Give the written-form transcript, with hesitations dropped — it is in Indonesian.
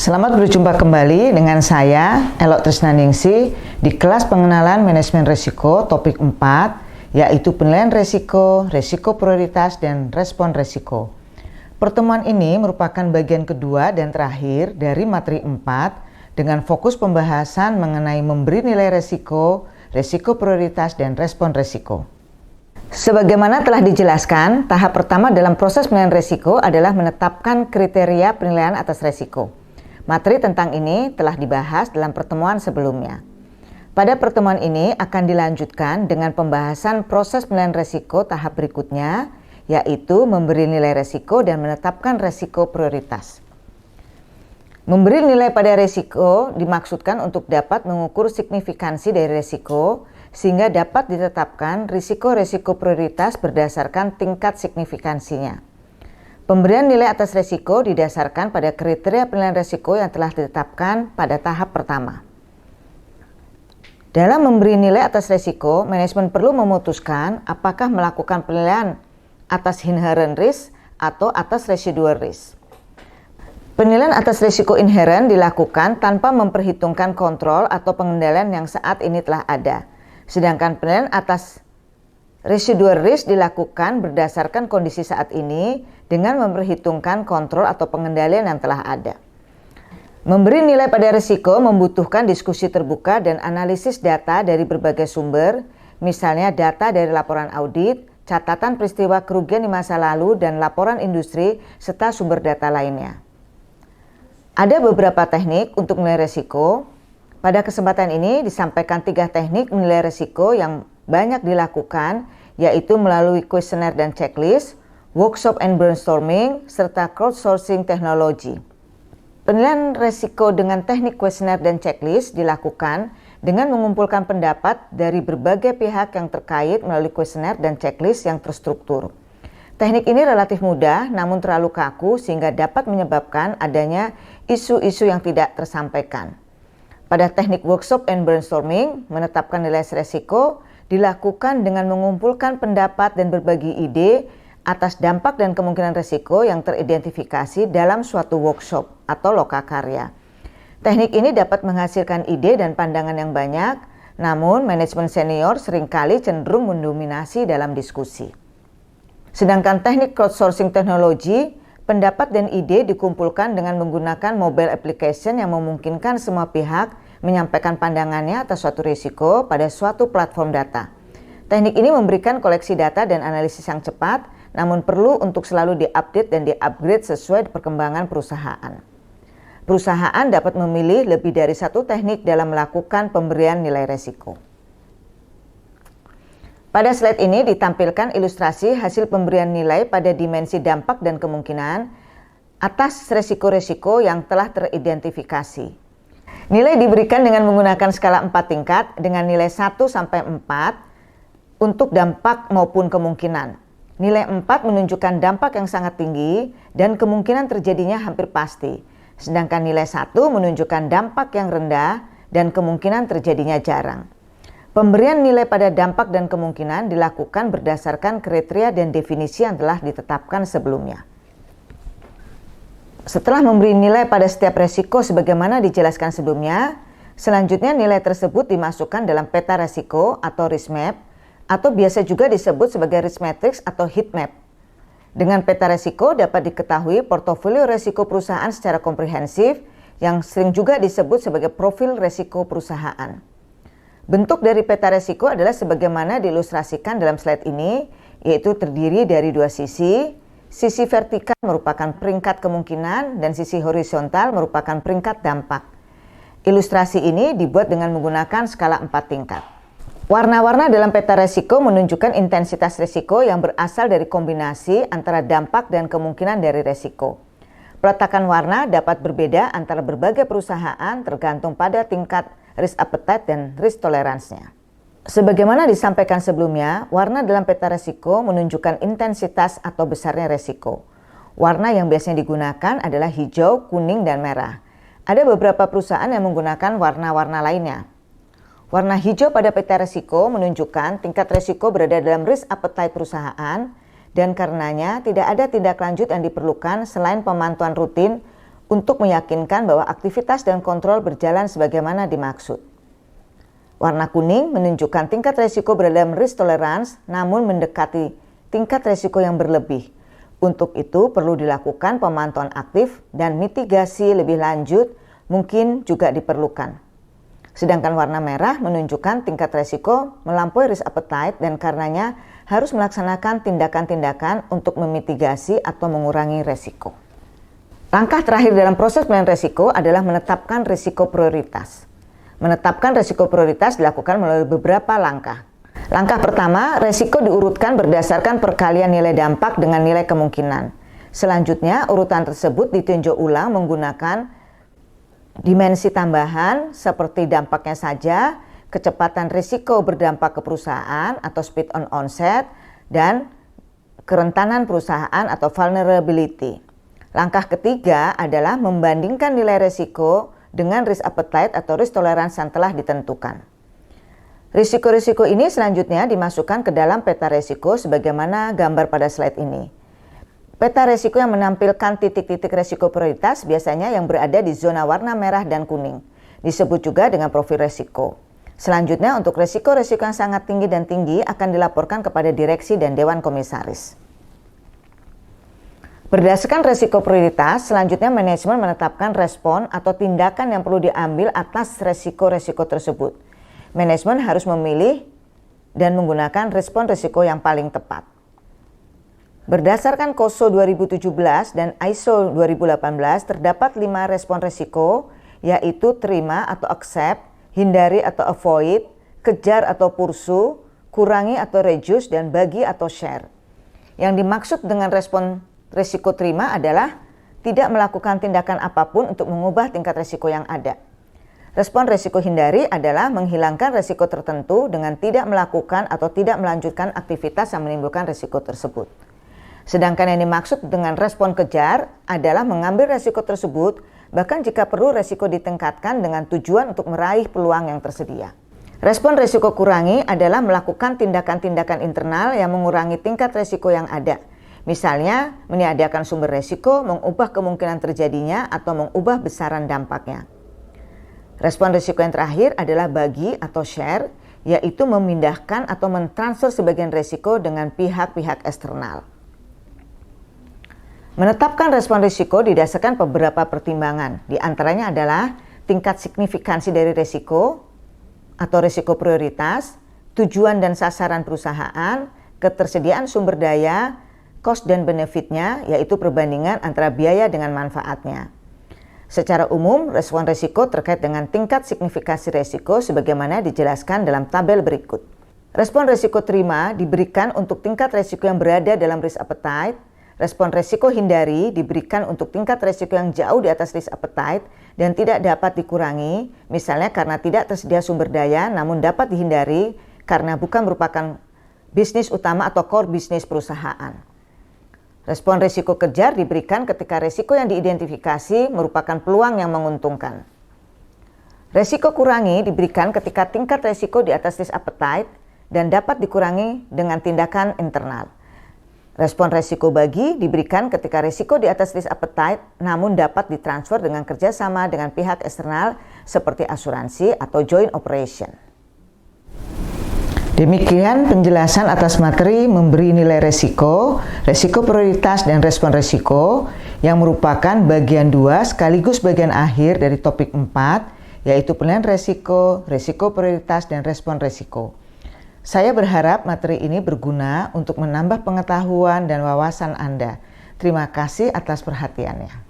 Selamat berjumpa kembali dengan saya, Elok Trisnaningsih, di kelas pengenalan manajemen risiko topik 4, yaitu penilaian risiko, risiko prioritas, dan respon risiko. Pertemuan ini merupakan bagian kedua dan terakhir dari materi 4 dengan fokus pembahasan mengenai memberi nilai risiko, risiko prioritas, dan respon risiko. Sebagaimana telah dijelaskan, tahap pertama dalam proses penilaian risiko adalah menetapkan kriteria penilaian atas risiko. Materi tentang ini telah dibahas dalam pertemuan sebelumnya. Pada pertemuan ini akan dilanjutkan dengan pembahasan proses penilaian risiko tahap berikutnya, yaitu memberi nilai risiko dan menetapkan risiko prioritas. Memberi nilai pada risiko dimaksudkan untuk dapat mengukur signifikansi dari risiko, sehingga dapat ditetapkan risiko-risiko prioritas berdasarkan tingkat signifikansinya. Pemberian nilai atas risiko didasarkan pada kriteria penilaian risiko yang telah ditetapkan pada tahap pertama. Dalam memberi nilai atas risiko, manajemen perlu memutuskan apakah melakukan penilaian atas inherent risk atau atas residual risk. Penilaian atas risiko inherent dilakukan tanpa memperhitungkan kontrol atau pengendalian yang saat ini telah ada. Sedangkan penilaian atas residual risk dilakukan berdasarkan kondisi saat ini dengan memperhitungkan kontrol atau pengendalian yang telah ada. Memberi nilai pada risiko membutuhkan diskusi terbuka dan analisis data dari berbagai sumber, misalnya data dari laporan audit, catatan peristiwa kerugian di masa lalu, dan laporan industri, serta sumber data lainnya. Ada beberapa teknik untuk menilai risiko. Pada kesempatan ini disampaikan 3 teknik menilai risiko yang banyak dilakukan, yaitu melalui kuesioner dan checklist, workshop and brainstorming, serta crowdsourcing teknologi. Penilaian risiko dengan teknik kuesioner dan checklist dilakukan dengan mengumpulkan pendapat dari berbagai pihak yang terkait melalui kuesioner dan checklist yang terstruktur. Teknik ini relatif mudah namun terlalu kaku sehingga dapat menyebabkan adanya isu-isu yang tidak tersampaikan. Pada teknik workshop and brainstorming, menetapkan nilai risiko dilakukan dengan mengumpulkan pendapat dan berbagi ide atas dampak dan kemungkinan risiko yang teridentifikasi dalam suatu workshop atau lokakarya. Teknik ini dapat menghasilkan ide dan pandangan yang banyak, namun manajemen senior seringkali cenderung mendominasi dalam diskusi. Sedangkan teknik crowdsourcing teknologi, pendapat dan ide dikumpulkan dengan menggunakan mobile application yang memungkinkan semua pihak menyampaikan pandangannya atas suatu risiko pada suatu platform data. Teknik ini memberikan koleksi data dan analisis yang cepat, namun perlu untuk selalu diupdate dan diupgrade sesuai perkembangan perusahaan. Perusahaan dapat memilih lebih dari satu teknik dalam melakukan pemberian nilai risiko. Pada slide ini ditampilkan ilustrasi hasil pemberian nilai pada dimensi dampak dan kemungkinan atas risiko-risiko yang telah teridentifikasi. Nilai diberikan dengan menggunakan skala 4 tingkat dengan nilai 1 sampai 4 untuk dampak maupun kemungkinan. Nilai 4 menunjukkan dampak yang sangat tinggi dan kemungkinan terjadinya hampir pasti. Sedangkan nilai 1 menunjukkan dampak yang rendah dan kemungkinan terjadinya jarang. Pemberian nilai pada dampak dan kemungkinan dilakukan berdasarkan kriteria dan definisi yang telah ditetapkan sebelumnya. Setelah memberi nilai pada setiap risiko sebagaimana dijelaskan sebelumnya, selanjutnya nilai tersebut dimasukkan dalam peta risiko atau risk map, atau biasa juga disebut sebagai risk matrix atau heat map. Dengan peta risiko dapat diketahui portofolio risiko perusahaan secara komprehensif yang sering juga disebut sebagai profil risiko perusahaan. Bentuk dari peta risiko adalah sebagaimana diilustrasikan dalam slide ini, yaitu terdiri dari 2 sisi. Sisi vertikal merupakan peringkat kemungkinan dan sisi horizontal merupakan peringkat dampak. Ilustrasi ini dibuat dengan menggunakan skala 4 tingkat. Warna-warna dalam peta risiko menunjukkan intensitas risiko yang berasal dari kombinasi antara dampak dan kemungkinan dari risiko. Peletakan warna dapat berbeda antara berbagai perusahaan tergantung pada tingkat risk appetite dan risk tolerance-nya. Sebagaimana disampaikan sebelumnya, warna dalam peta risiko menunjukkan intensitas atau besarnya risiko. Warna yang biasanya digunakan adalah hijau, kuning, dan merah. Ada beberapa perusahaan yang menggunakan warna-warna lainnya. Warna hijau pada peta risiko menunjukkan tingkat risiko berada dalam risk appetite perusahaan dan karenanya tidak ada tindak lanjut yang diperlukan selain pemantauan rutin untuk meyakinkan bahwa aktivitas dan kontrol berjalan sebagaimana dimaksud. Warna kuning menunjukkan tingkat resiko berada dalam risk tolerance namun mendekati tingkat resiko yang berlebih. Untuk itu perlu dilakukan pemantauan aktif dan mitigasi lebih lanjut mungkin juga diperlukan. Sedangkan warna merah menunjukkan tingkat resiko melampaui risk appetite dan karenanya harus melaksanakan tindakan-tindakan untuk memitigasi atau mengurangi resiko. Langkah terakhir dalam proses penilaian resiko adalah menetapkan risiko prioritas. Menetapkan risiko prioritas dilakukan melalui beberapa langkah. Langkah pertama, risiko diurutkan berdasarkan perkalian nilai dampak dengan nilai kemungkinan. Selanjutnya, urutan tersebut ditinjau ulang menggunakan dimensi tambahan seperti dampaknya saja, kecepatan risiko berdampak ke perusahaan atau speed on onset, dan kerentanan perusahaan atau vulnerability. Langkah ketiga adalah membandingkan nilai risiko dengan risk appetite atau risk tolerance yang telah ditentukan. Risiko-risiko ini selanjutnya dimasukkan ke dalam peta risiko sebagaimana gambar pada slide ini. Peta risiko yang menampilkan titik-titik risiko prioritas biasanya yang berada di zona warna merah dan kuning. Disebut juga dengan profil risiko. Selanjutnya untuk risiko-risiko yang sangat tinggi dan tinggi akan dilaporkan kepada direksi dan dewan komisaris. Berdasarkan risiko prioritas, selanjutnya manajemen menetapkan respon atau tindakan yang perlu diambil atas risiko-risiko tersebut. Manajemen harus memilih dan menggunakan respon risiko yang paling tepat. Berdasarkan COSO 2017 dan ISO 2018 terdapat 5 respon risiko, yaitu terima atau accept, hindari atau avoid, kejar atau pursue, kurangi atau reduce, dan bagi atau share. Yang dimaksud dengan respon risiko terima adalah tidak melakukan tindakan apapun untuk mengubah tingkat risiko yang ada. Respon risiko hindari adalah menghilangkan risiko tertentu dengan tidak melakukan atau tidak melanjutkan aktivitas yang menimbulkan risiko tersebut. Sedangkan yang dimaksud dengan respon kejar adalah mengambil risiko tersebut, bahkan jika perlu risiko ditingkatkan dengan tujuan untuk meraih peluang yang tersedia. Respon risiko kurangi adalah melakukan tindakan-tindakan internal yang mengurangi tingkat risiko yang ada. Misalnya, meniadakan sumber risiko, mengubah kemungkinan terjadinya, atau mengubah besaran dampaknya. Respon risiko yang terakhir adalah bagi atau share, yaitu memindahkan atau mentransfer sebagian risiko dengan pihak-pihak eksternal. Menetapkan respon risiko didasarkan beberapa pertimbangan, di antaranya adalah tingkat signifikansi dari risiko atau risiko prioritas, tujuan dan sasaran perusahaan, ketersediaan sumber daya, cost dan benefitnya, yaitu perbandingan antara biaya dengan manfaatnya. Secara umum, respon risiko terkait dengan tingkat signifikansi risiko sebagaimana dijelaskan dalam tabel berikut. Respon risiko terima diberikan untuk tingkat risiko yang berada dalam risk appetite. Respon risiko hindari diberikan untuk tingkat risiko yang jauh di atas risk appetite dan tidak dapat dikurangi, misalnya karena tidak tersedia sumber daya namun dapat dihindari karena bukan merupakan bisnis utama atau core bisnis perusahaan. Respon risiko kejar diberikan ketika risiko yang diidentifikasi merupakan peluang yang menguntungkan. Risiko kurangi diberikan ketika tingkat risiko di atas risk appetite dan dapat dikurangi dengan tindakan internal. Respon risiko bagi diberikan ketika risiko di atas risk appetite namun dapat ditransfer dengan kerjasama dengan pihak eksternal seperti asuransi atau joint operation. Demikian penjelasan atas materi memberi nilai risiko, risiko prioritas dan respon risiko yang merupakan bagian 2 sekaligus bagian akhir dari topik 4 yaitu penilaian risiko, risiko prioritas dan respon risiko. Saya berharap materi ini berguna untuk menambah pengetahuan dan wawasan Anda. Terima kasih atas perhatiannya.